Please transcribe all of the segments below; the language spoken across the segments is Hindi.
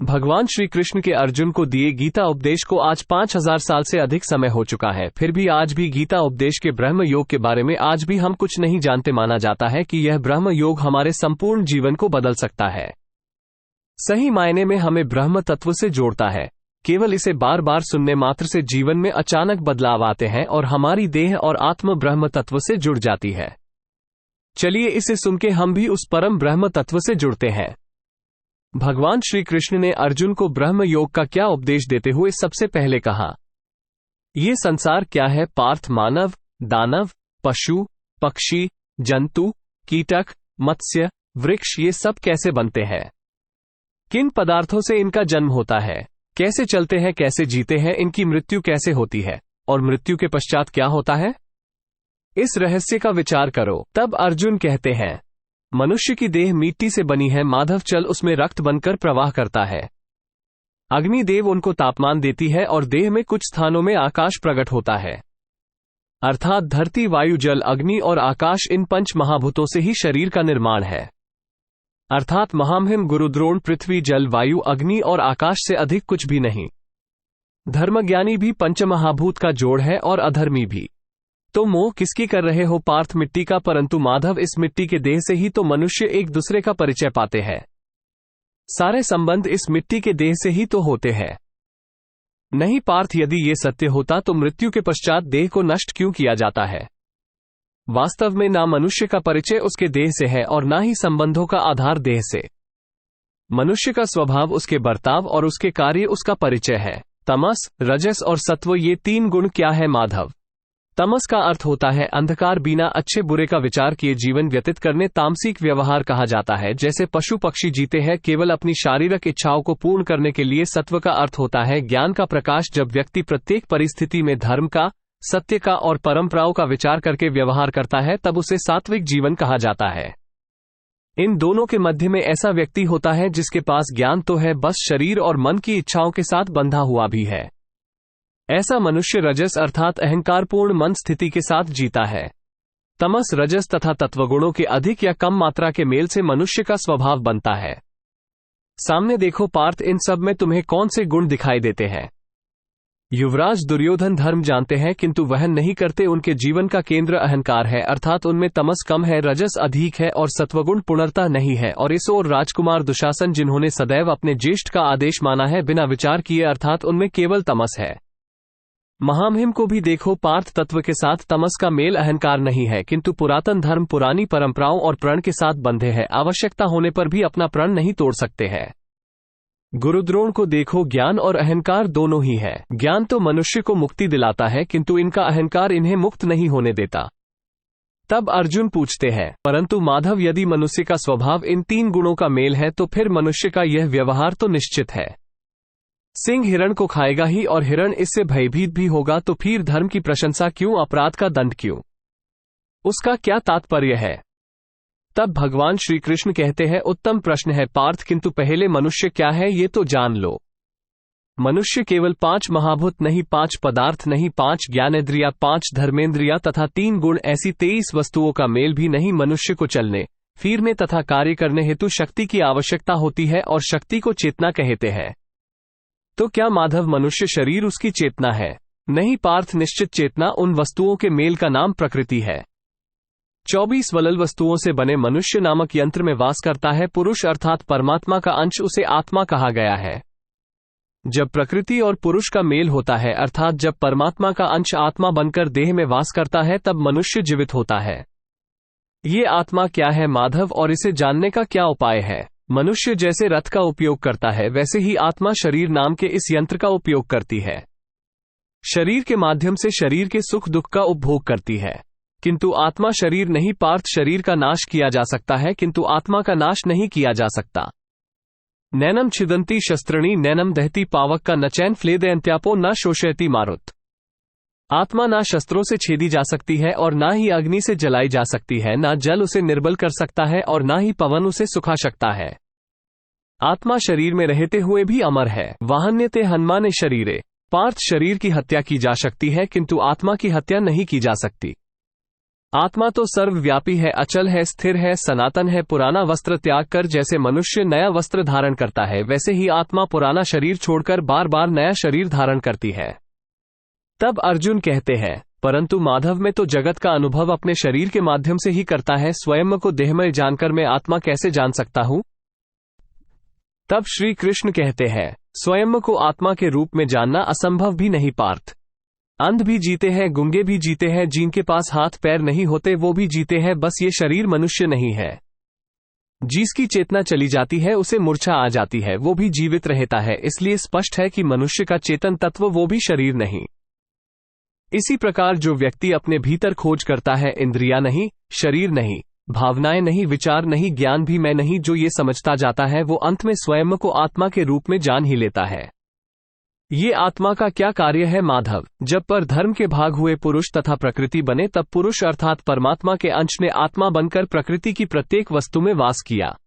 भगवान श्री कृष्ण के अर्जुन को दिए गीता उपदेश को आज 5000 साल से अधिक समय हो चुका है, फिर भी आज भी गीता उपदेश के ब्रह्म योग के बारे में आज भी हम कुछ नहीं जानते। माना जाता है कि यह ब्रह्म योग हमारे संपूर्ण जीवन को बदल सकता है, सही मायने में हमें ब्रह्म तत्व से जोड़ता है। केवल इसे बार बार सुनने मात्र से जीवन में अचानक बदलाव आते हैं और हमारी देह और आत्म ब्रह्म तत्व से जुड़ जाती है। चलिए इसे सुन के हम भी उस परम ब्रह्म तत्व से जुड़ते हैं। भगवान श्री कृष्ण ने अर्जुन को ब्रह्म योग का क्या उपदेश देते हुए सबसे पहले कहा, ये संसार क्या है पार्थ? मानव, दानव, पशु, पक्षी, जंतु, कीटक, मत्स्य, वृक्ष, ये सब कैसे बनते हैं? किन पदार्थों से इनका जन्म होता है? कैसे चलते हैं, कैसे जीते हैं, इनकी मृत्यु कैसे होती है और मृत्यु के पश्चात क्या होता है? इस रहस्य का विचार करो। तब अर्जुन कहते हैं, मनुष्य की देह मिट्टी से बनी है माधव, चल उसमें रक्त बनकर प्रवाह करता है। अग्निदेव उनको तापमान देती है और देह में कुछ स्थानों में आकाश प्रकट होता है। अर्थात धरती, वायु, जल, अग्नि और आकाश, इन पंच महाभूतों से ही शरीर का निर्माण है। अर्थात महामहिम गुरुद्रोण पृथ्वी, जल, वायु, अग्नि और आकाश से अधिक कुछ भी नहीं। धर्मज्ञानी भी पंचमहाभूत का जोड़ है और अधर्मी भी। तो मोह किसकी कर रहे हो पार्थ? मिट्टी का। परंतु माधव, इस मिट्टी के देह से ही तो मनुष्य एक दूसरे का परिचय पाते हैं। सारे संबंध इस मिट्टी के देह से ही तो होते हैं। नहीं पार्थ, यदि ये सत्य होता तो मृत्यु के पश्चात देह को नष्ट क्यों किया जाता है? वास्तव में ना मनुष्य का परिचय उसके देह से है और ना ही संबंधों का आधार देह से। मनुष्य का स्वभाव, उसके बर्ताव और उसके कार्य उसका परिचय है। तमस, रजस और सत्व, ये तीन गुण क्या है माधव? तमस का अर्थ होता है अंधकार, बिना अच्छे बुरे का विचार किए जीवन व्यतीत करने, तामसिक व्यवहार कहा जाता है। जैसे पशु पक्षी जीते हैं केवल अपनी शारीरिक इच्छाओं को पूर्ण करने के लिए। सत्व का अर्थ होता है ज्ञान का प्रकाश, जब व्यक्ति प्रत्येक परिस्थिति में धर्म का, सत्य का और परंपराओं का विचार करके व्यवहार करता है, तब उसे सात्विक जीवन कहा जाता है। इन दोनों के मध्य में ऐसा व्यक्ति होता है जिसके पास ज्ञान तो है, बस शरीर और मन की इच्छाओं के साथ बंधा हुआ भी है। ऐसा मनुष्य रजस अर्थात अहंकारपूर्ण मन स्थिति के साथ जीता है। तमस, रजस तथा तत्वगुणों के अधिक या कम मात्रा के मेल से मनुष्य का स्वभाव बनता है। सामने देखो पार्थ, इन सब में तुम्हें कौन से गुण दिखाई देते हैं? युवराज दुर्योधन धर्म जानते हैं किंतु वहन नहीं करते, उनके जीवन का केंद्र अहंकार है, अर्थात उनमें तमस कम है, रजस अधिक है और सत्वगुण पूर्णता नहीं है। और इस ओर राजकुमार दुशासन, जिन्होंने सदैव अपने ज्येष्ठ का आदेश माना है बिना विचार किए, अर्थात उनमें केवल तमस है। महामहिम को भी देखो पार्थ, तत्व के साथ तमस का मेल अहंकार नहीं है किंतु पुरातन धर्म, पुरानी परंपराओं और प्रण के साथ बंधे हैं। आवश्यकता होने पर भी अपना प्रण नहीं तोड़ सकते हैं। गुरुद्रोण को देखो, ज्ञान और अहंकार दोनों ही है। ज्ञान तो मनुष्य को मुक्ति दिलाता है किंतु इनका अहंकार इन्हें मुक्त नहीं होने देता। तब अर्जुन पूछते हैं, परंतु माधव, यदि मनुष्य का स्वभाव इन तीन गुणों का मेल है तो फिर मनुष्य का यह व्यवहार तो निश्चित है। सिंह हिरण को खाएगा ही और हिरण इससे भयभीत भी होगा, तो फिर धर्म की प्रशंसा क्यों, अपराध का दंड क्यों? उसका क्या तात्पर्य है? तब भगवान श्री कृष्ण कहते हैं, उत्तम प्रश्न है पार्थ, किंतु पहले मनुष्य क्या है ये तो जान लो। मनुष्य केवल 5 महाभूत नहीं, 5 पदार्थ नहीं, 5 ज्ञानेंद्रिया, 5 धर्मेंद्रिया तथा 3 गुण, ऐसी 23 वस्तुओं का मेल भी नहीं। मनुष्य को चलने फिरने तथा कार्य करने हेतु शक्ति की आवश्यकता होती है और शक्ति को चेतना कहते हैं। तो क्या माधव मनुष्य शरीर उसकी चेतना है? नहीं पार्थ, निश्चित चेतना उन वस्तुओं के मेल का नाम प्रकृति है। 24 वलल वस्तुओं से बने मनुष्य नामक यंत्र में वास करता है। पुरुष अर्थात परमात्मा का अंश, उसे आत्मा कहा गया है। जब प्रकृति और पुरुष का मेल होता है, अर्थात जब परमात्मा का अंश आत्मा बनकर देह में वास करता है, तब मनुष्य जीवित होता है। ये आत्मा क्या है माधव और इसे जानने का क्या उपाय है? मनुष्य जैसे रथ का उपयोग करता है वैसे ही आत्मा शरीर नाम के इस यंत्र का उपयोग करती है। शरीर के माध्यम से शरीर के सुख दुख का उपभोग करती है, किंतु आत्मा शरीर नहीं पार्थ। शरीर का नाश किया जा सकता है किंतु आत्मा का नाश नहीं किया जा सकता। नैनम छिदंती शस्त्रणी नैनम दहती पावक का न चैन फ्लेदयंत्यापो न शोषयति मारुत। आत्मा ना शस्त्रों से छेदी जा सकती है और ना ही अग्नि से जलाई जा सकती है, ना जल उसे निर्बल कर सकता है और ना ही पवन उसे सुखा सकता है। आत्मा शरीर में रहते हुए भी अमर है। वाहन्यते हन्माने शरीरे। पार्थ, शरीर की हत्या की जा सकती है किंतु आत्मा की हत्या नहीं की जा सकती। आत्मा तो सर्वव्यापी है, अचल है, स्थिर है, सनातन है। पुराना वस्त्र त्याग कर जैसे मनुष्य नया वस्त्र धारण करता है, वैसे ही आत्मा पुराना शरीर छोड़कर बार बार नया शरीर धारण करती है। तब अर्जुन कहते हैं, परंतु माधव में तो जगत का अनुभव अपने शरीर के माध्यम से ही करता है, स्वयं को देहमय जानकर मैं आत्मा कैसे जान सकता हूं? तब श्री कृष्ण कहते हैं, स्वयं को आत्मा के रूप में जानना असंभव भी नहीं पार्थ। अंध भी जीते हैं, गूंगे भी जीते हैं, जिनके पास हाथ पैर नहीं होते वो भी जीते हैं, बस ये शरीर मनुष्य नहीं है। जिसकी चेतना चली जाती है उसे मूर्छा आ जाती है, वो भी जीवित रहता है। इसलिए स्पष्ट है कि मनुष्य का चेतन तत्व वो भी शरीर नहीं। इसी प्रकार जो व्यक्ति अपने भीतर खोज करता है, इंद्रियां नहीं, शरीर नहीं, भावनाएं नहीं, विचार नहीं, ज्ञान भी मैं नहीं, जो ये समझता जाता है वो अंत में स्वयं को आत्मा के रूप में जान ही लेता है। ये आत्मा का क्या कार्य है माधव? जब पर धर्म के भाग हुए पुरुष तथा प्रकृति बने, तब पुरुष अर्थात परमात्मा के अंश ने आत्मा बनकर प्रकृति की प्रत्येक वस्तु में वास किया।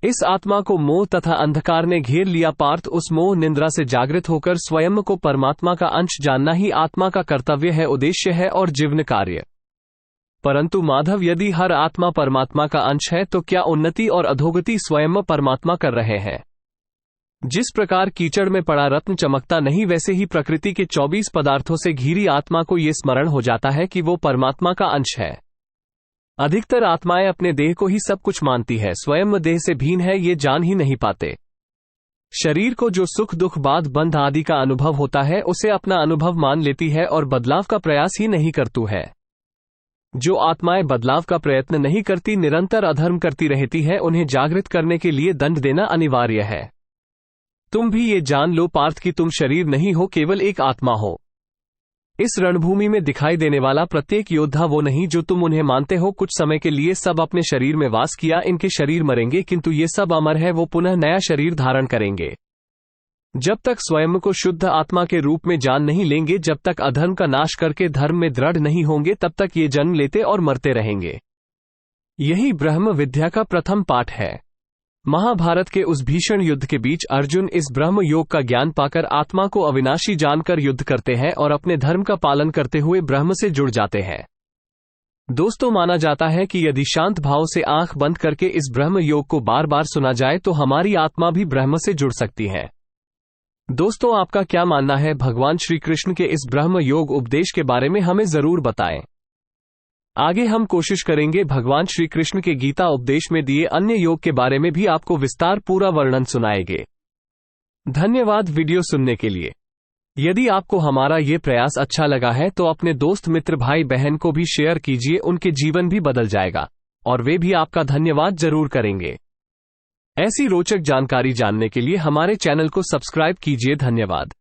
इस आत्मा को मोह तथा अंधकार ने घेर लिया पार्थ। उस मोह निंद्रा से जागृत होकर स्वयं को परमात्मा का अंश जानना ही आत्मा का कर्तव्य है, उद्देश्य है और जीवन कार्य। परंतु माधव, यदि हर आत्मा परमात्मा का अंश है तो क्या उन्नति और अधोगति स्वयं परमात्मा कर रहे हैं? जिस प्रकार कीचड़ में पड़ा रत्न चमकता नहीं, वैसे ही प्रकृति के 24 पदार्थों से घिरी आत्मा को ये स्मरण हो जाता है कि वो परमात्मा का अंश है। अधिकतर आत्माएं अपने देह को ही सब कुछ मानती है, स्वयं देह से भिन्न है ये जान ही नहीं पाते। शरीर को जो सुख दुख बाध बंध आदि का अनुभव होता है उसे अपना अनुभव मान लेती है और बदलाव का प्रयास ही नहीं करती है। जो आत्माएं बदलाव का प्रयत्न नहीं करती, निरंतर अधर्म करती रहती है, उन्हें जागृत करने के लिए दंड देना अनिवार्य है। तुम भी ये जान लो पार्थ कि तुम शरीर नहीं हो, केवल एक आत्मा हो। इस रणभूमि में दिखाई देने वाला प्रत्येक योद्धा वो नहीं जो तुम उन्हें मानते हो। कुछ समय के लिए सब अपने शरीर में वास किया, इनके शरीर मरेंगे, किंतु ये सब अमर है, वो पुनः नया शरीर धारण करेंगे। जब तक स्वयं को शुद्ध आत्मा के रूप में जान नहीं लेंगे, जब तक अधर्म का नाश करके धर्म में दृढ़ नहीं होंगे, तब तक ये जन्म लेते और मरते रहेंगे। यही ब्रह्म विद्या का प्रथम पाठ है। महाभारत के उस भीषण युद्ध के बीच अर्जुन इस ब्रह्म योग का ज्ञान पाकर आत्मा को अविनाशी जानकर युद्ध करते हैं और अपने धर्म का पालन करते हुए ब्रह्म से जुड़ जाते हैं। दोस्तों, माना जाता है कि यदि शांत भाव से आंख बंद करके इस ब्रह्म योग को बार बार सुना जाए तो हमारी आत्मा भी ब्रह्म से जुड़ सकती है। दोस्तों, आपका क्या मानना है? भगवान श्री कृष्ण के इस ब्रह्म योग उपदेश के बारे में हमें जरूर बताएं। आगे हम कोशिश करेंगे भगवान श्री कृष्ण के गीता उपदेश में दिए अन्य योग के बारे में भी आपको विस्तार पूरा वर्णन सुनाएंगे। धन्यवाद वीडियो सुनने के लिए। यदि आपको हमारा ये प्रयास अच्छा लगा है तो अपने दोस्त मित्र भाई बहन को भी शेयर कीजिए, उनके जीवन भी बदल जाएगा और वे भी आपका धन्यवाद जरूर करेंगे। ऐसी रोचक जानकारी जानने के लिए हमारे चैनल को सब्सक्राइब कीजिए। धन्यवाद।